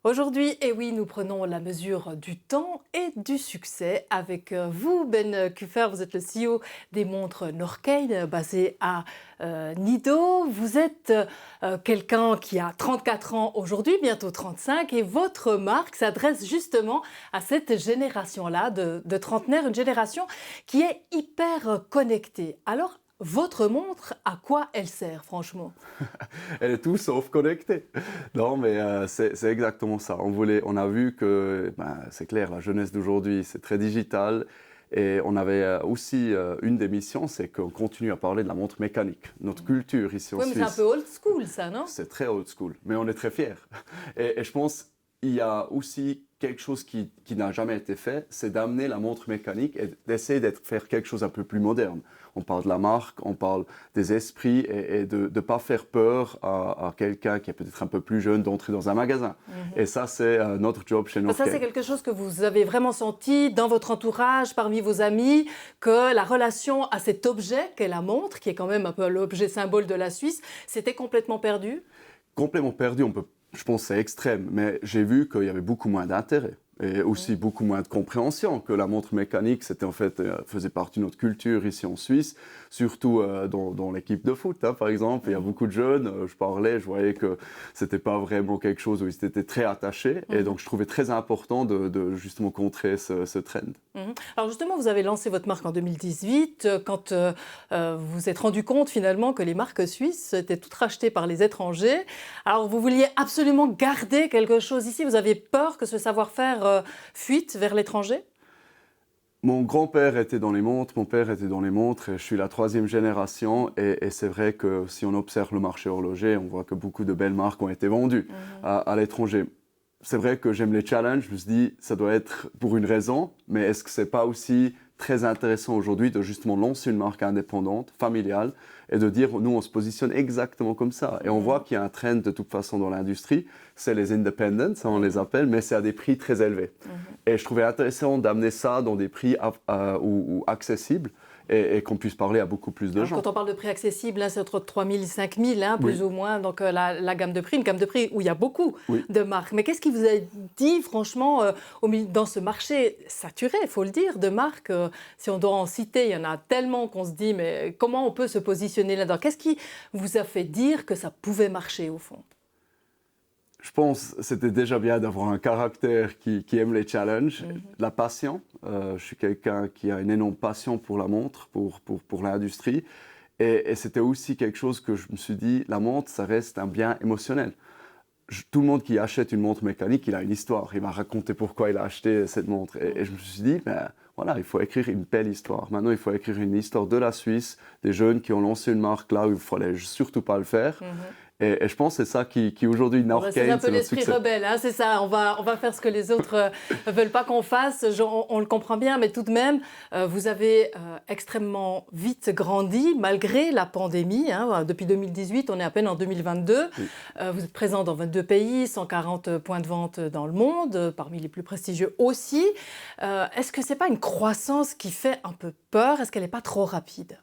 Aujourd'hui, et oui, nous prenons la mesure du temps et du succès avec vous, Ben Kuffer. Vous êtes le CEO des montres Norqain, basé à Nido. Vous êtes quelqu'un qui a 34 ans aujourd'hui, bientôt 35, et votre marque s'adresse justement à cette génération-là de trentenaires, une génération qui est hyper connectée. Alors, votre montre, à quoi elle sert, franchement? Elle est tout sauf connectée. Non, mais c'est exactement ça. On a vu que, c'est clair, la jeunesse d'aujourd'hui, c'est très digital. Et on avait aussi une des missions, c'est qu'on continue à parler de la montre mécanique. Notre culture ici en Oui, mais c'est un peu Suisse, old school, ça, non? c'est très old school, mais on est très fiers. Et je pense qu'il y a aussi quelque chose qui n'a jamais été fait, c'est d'amener la montre mécanique et d'essayer de faire quelque chose un peu plus moderne. On parle de la marque, on parle des esprits et de ne pas faire peur à quelqu'un qui est peut-être un peu plus jeune d'entrer dans un magasin. Et ça, c'est notre job chez Ça, c'est Norqain. quelque chose que vous avez vraiment senti dans votre entourage, parmi vos amis, que la relation à cet objet qu'est la montre, qui est quand même un peu l'objet symbole de la Suisse, s'était complètement perdue? Complètement perdu, je pense que c'est extrême, mais j'ai vu qu'il y avait beaucoup moins d'intérêt et aussi beaucoup moins de compréhension que la montre mécanique, c'était en fait, faisait partie de notre culture ici en Suisse, surtout dans l'équipe de foot, hein, par exemple. Il y a beaucoup de jeunes, je parlais, je voyais que c'était pas vraiment quelque chose où ils étaient très attachés, et donc je trouvais très important de justement contrer ce trend. Alors justement, vous avez lancé votre marque en 2018, quand vous vous êtes rendu compte finalement que les marques suisses étaient toutes rachetées par les étrangers. Alors vous vouliez absolument garder quelque chose ici, vous aviez peur que ce savoir-faire fuite vers l'étranger? Mon grand-père était dans les montres, mon père était dans les montres, et je suis la troisième génération. Et c'est vrai que si on observe le marché horloger, on voit que beaucoup de belles marques ont été vendues à l'étranger. C'est vrai que j'aime les challenges, je me suis dit, ça doit être pour une raison, mais est-ce que c'est pas aussi très intéressant aujourd'hui de justement lancer une marque indépendante, familiale, et de dire, nous, on se positionne exactement comme ça. Et on voit qu'il y a un trend de toute façon dans l'industrie, c'est les independents, ça on les appelle, mais c'est à des prix très élevés. Et je trouvais intéressant d'amener ça dans des prix ou accessibles, et qu'on puisse parler à beaucoup plus de Alors, gens. quand on parle de prix accessible, hein, c'est entre 3 000 et 5 000, hein, plus Oui, ou moins, donc la gamme de prix, une gamme de prix où il y a beaucoup oui. de marques. Mais qu'est-ce qui vous a dit, franchement, dans ce marché saturé, il faut le dire, de marques, si on doit en citer, il y en a tellement qu'on se dit, mais comment on peut se positionner là-dedans? Qu'est-ce qui vous a fait dire que ça pouvait marcher, au fond? Je pense que c'était déjà bien d'avoir un caractère qui aime les challenges, la passion. Je suis quelqu'un qui a une énorme passion pour la montre, pour l'industrie. Et c'était aussi quelque chose que je me suis dit, la montre, ça reste un bien émotionnel. Tout le monde qui achète une montre mécanique, il a une histoire. Il m'a raconté pourquoi il a acheté cette montre. Et je me suis dit, ben, voilà, il faut écrire une belle histoire. Maintenant, il faut écrire une histoire de la Suisse, des jeunes qui ont lancé une marque là où il ne fallait surtout pas le faire. Et je pense que c'est ça qui aujourd'hui, Bon, ben, c'est un Norqain, peu c'est notre l'esprit succès. rebelle, hein, c'est ça. On va faire ce que les autres veulent pas qu'on fasse. On le comprend bien, mais tout de même, vous avez extrêmement vite grandi malgré la pandémie, hein. Depuis 2018, on est à peine en 2022. Oui. Vous êtes présent dans 22 pays, 140 points de vente dans le monde, parmi les plus prestigieux aussi. Est-ce que c'est pas une croissance qui fait un peu peur? Est-ce qu'elle n'est pas trop rapide?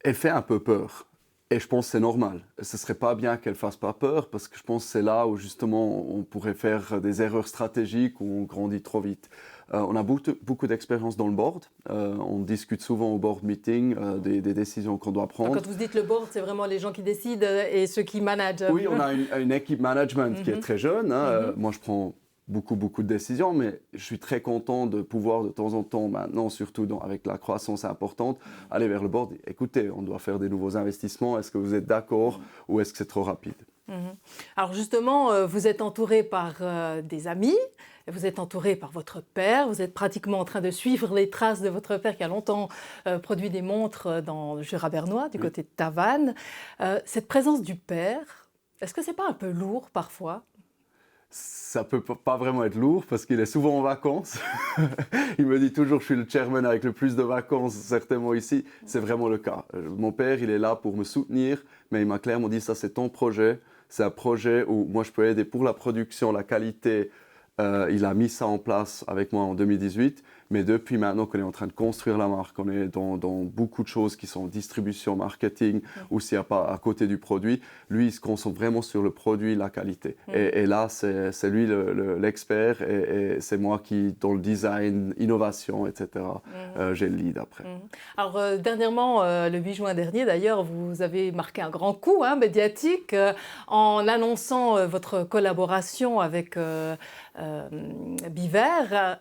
Elle fait un peu peur. Et je pense que c'est normal. Ce ne serait pas bien qu'elle ne fasse pas peur, parce que je pense que c'est là où justement on pourrait faire des erreurs stratégiques ou on grandit trop vite. On a beaucoup d'expérience dans le board. On discute souvent au board meeting des décisions qu'on doit Alors, prendre. quand vous dites le board, c'est vraiment les gens qui décident et ceux qui managent. Oui, on a une équipe management qui est très jeune, hein. Moi, je prends beaucoup de décisions, mais je suis très content de pouvoir de temps en temps, maintenant, surtout avec la croissance importante, aller vers le board. Écoutez, on doit faire des nouveaux investissements. Est-ce que vous êtes d'accord ou est-ce que c'est trop rapide? Alors justement, vous êtes entouré par des amis, vous êtes entouré par votre père, vous êtes pratiquement en train de suivre les traces de votre père qui a longtemps produit des montres dans le Jura bernois, du Oui. côté de Tavannes. Cette présence du père, est-ce que c'est pas un peu lourd parfois? Ça peut pas vraiment être lourd parce qu'il est souvent en vacances. Il me dit toujours que je suis le chairman avec le plus de vacances, certainement ici. C'est vraiment le cas. Mon père, il est là pour me soutenir, mais il m'a clairement dit, ça c'est ton projet. C'est un projet où moi je peux aider pour la production, la qualité. Il a mis ça en place avec moi en 2018. Mais depuis maintenant qu'on est en train de construire la marque, on est dans beaucoup de choses qui sont distribution, marketing, aussi à côté du produit. Lui, il se concentre vraiment sur le produit, la qualité. Et là, c'est lui l'expert et c'est moi qui, dans le design, innovation, etc., j'ai le lead après. Alors, dernièrement, le 8 juin dernier, d'ailleurs, vous avez marqué un grand coup médiatique en annonçant votre collaboration avec Biver,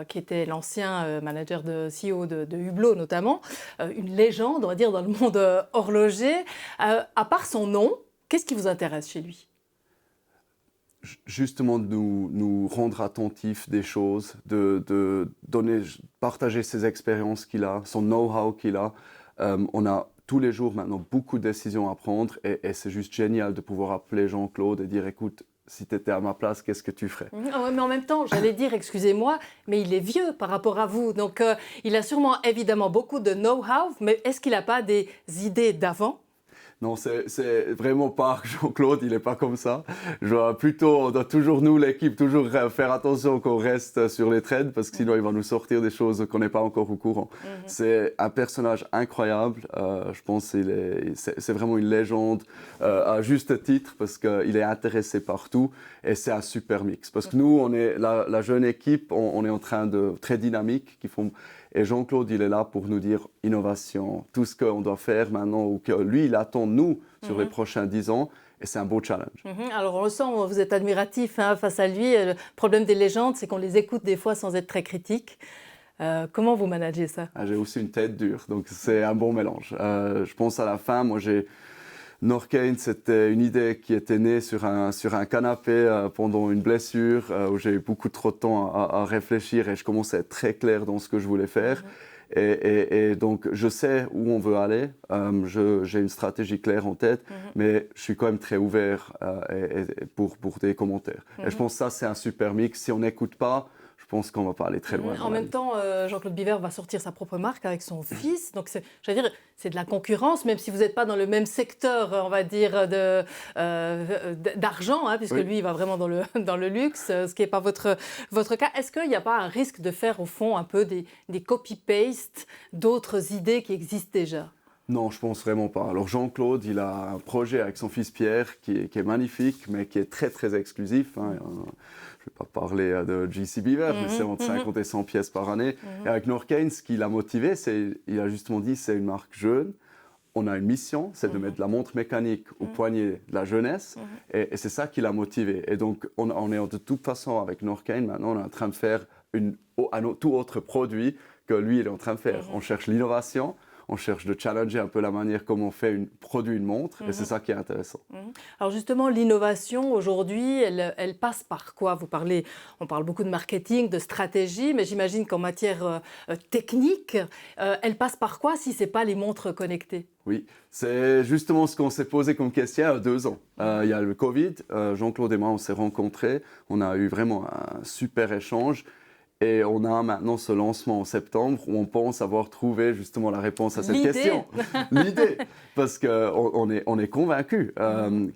qui était l'ancien manager de CEO de Hublot notamment, une légende, on va dire, dans le monde horloger. À part son nom, qu'est-ce qui vous intéresse chez lui? Justement, de nous rendre attentifs des choses, partager ses expériences qu'il a, son know-how qu'il a. On a tous les jours maintenant beaucoup de décisions à prendre et c'est juste génial de pouvoir appeler Jean-Claude et dire écoute, si tu étais à ma place, qu'est-ce que tu ferais? Ah ouais, mais en même temps, j'allais dire, excusez-moi, mais il est vieux par rapport à vous. Donc, il a sûrement évidemment beaucoup de know-how, mais est-ce qu'il n'a pas des idées d'avant? Non, c'est vraiment pas Jean-Claude, il n'est pas comme ça. On doit toujours, nous, l'équipe, toujours faire attention qu'on reste sur les trends parce que sinon, il va nous sortir des choses qu'on n'est pas encore au courant. C'est un personnage incroyable. Je pense que c'est vraiment une légende à juste titre parce qu'il est intéressé partout et c'est un super mix. Parce que nous, on est la jeune équipe, on est en train de très dynamique, et Jean-Claude, il est là pour nous dire innovation, tout ce qu'on doit faire maintenant, ou que lui, il attend de nous sur les prochains 10 ans. Et c'est un beau challenge. Alors on le sent, vous êtes admiratif face à lui. Le problème des légendes, c'est qu'on les écoute des fois sans être très critiques. Comment vous managez ça? J'ai aussi une tête dure, donc c'est un bon mélange. Je pense à la fin, Norqain, c'était une idée qui était née sur un canapé pendant une blessure où j'ai eu beaucoup trop de temps à réfléchir et je commençais à être très clair dans ce que je voulais faire. Et donc, je sais où on veut aller, j'ai une stratégie claire en tête, mais je suis quand même très ouvert pour des commentaires. Et je pense que ça, c'est un super mix. Si on n'écoute pas, je pense qu'on ne va pas aller très loin. En même temps, Jean-Claude Biver va sortir sa propre marque avec son fils. Donc, j'allais dire, c'est de la concurrence, même si vous n'êtes pas dans le même secteur, on va dire, d'argent, puisque lui, il va vraiment dans le luxe, ce qui n'est pas votre cas. Est-ce qu'il n'y a pas un risque de faire, au fond, un peu des copy-paste d'autres idées qui existent déjà? Non, je pense vraiment pas. Alors Jean-Claude, il a un projet avec son fils Pierre qui est magnifique, mais qui est très très exclusif. Je ne vais pas parler de JC Biver, mais c'est entre 50 et 100 pièces par année. Et avec Norqain, ce qui l'a motivé, il a justement dit c'est une marque jeune. On a une mission, c'est de mettre la montre mécanique au poignet de la jeunesse. Et c'est ça qui l'a motivé. Et donc, on est de toute façon avec Norqain, maintenant, on est en train de faire un tout autre produit que lui, il est en train de faire. On cherche l'innovation. On cherche de challenger un peu la manière comme on produit une montre, et c'est ça qui est intéressant. Alors justement, l'innovation aujourd'hui, elle passe par quoi? On parle beaucoup de marketing, de stratégie, mais j'imagine qu'en matière technique, elle passe par quoi si ce n'est pas les montres connectées? Oui, c'est justement ce qu'on s'est posé comme question il y a 2 ans. Il y a le Covid, Jean-Claude et moi, on s'est rencontrés, on a eu vraiment un super échange. Et on a maintenant ce lancement en septembre où on pense avoir trouvé justement la réponse à cette question. L'idée. Parce qu'on est convaincus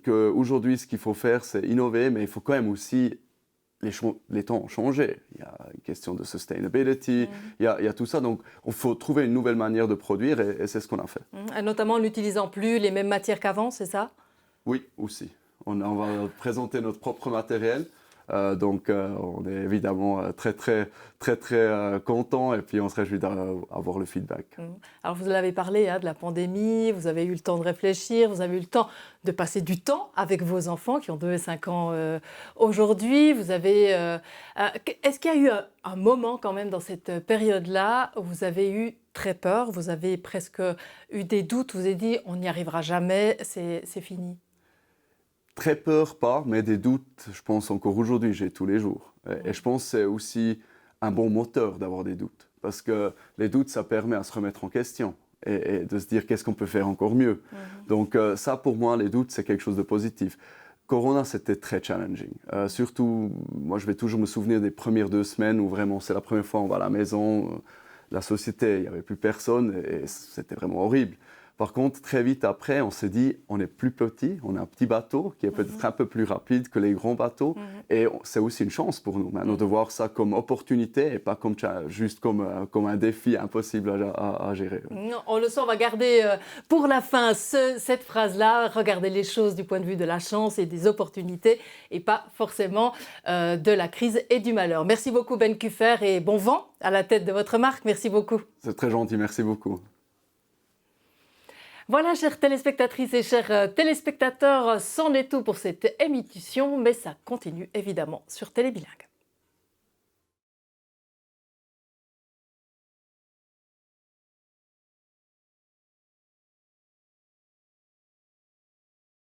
qu'aujourd'hui, ce qu'il faut faire, c'est innover, mais il faut quand même aussi... Les temps ont changé. Il y a une question de sustainability, il y a tout ça. Donc, il faut trouver une nouvelle manière de produire et c'est ce qu'on a fait. Et notamment en n'utilisant plus les mêmes matières qu'avant, c'est ça? Oui, aussi. On va présenter notre propre matériel. Donc, on est évidemment très content et puis on se réjouit d'avoir le feedback. Alors, vous l'avez parlé de la pandémie, vous avez eu le temps de réfléchir, vous avez eu le temps de passer du temps avec vos enfants qui ont 2 et 5 ans aujourd'hui. Est-ce qu'il y a eu un moment quand même dans cette période-là où vous avez eu très peur, vous avez presque eu des doutes, vous avez dit on n'y arrivera jamais, c'est fini? Très peur, pas, mais des doutes, je pense encore aujourd'hui, j'ai tous les jours. Et je pense que c'est aussi un bon moteur d'avoir des doutes. Parce que les doutes, ça permet à se remettre en question et de se dire qu'est-ce qu'on peut faire encore mieux. Donc ça, pour moi, les doutes, c'est quelque chose de positif. Corona, c'était très challenging. Surtout, moi, je vais toujours me souvenir des premières 2 semaines où vraiment, c'est la première fois on va à la maison, la société, il n'y avait plus personne et c'était vraiment horrible. Par contre, très vite après, on s'est dit, on est plus petit, on a un petit bateau qui est peut-être un peu plus rapide que les grands bateaux. Et c'est aussi une chance pour nous maintenant de voir ça comme opportunité et pas comme, juste comme un défi impossible à gérer. Non, on le sent, on va garder pour la fin cette phrase-là, regarder les choses du point de vue de la chance et des opportunités et pas forcément de la crise et du malheur. Merci beaucoup Ben Kuffer et bon vent à la tête de votre marque. Merci beaucoup. C'est très gentil, merci beaucoup. Voilà, chères téléspectatrices et chers téléspectateurs, c'en est tout pour cette émission, mais ça continue évidemment sur Télébilingue.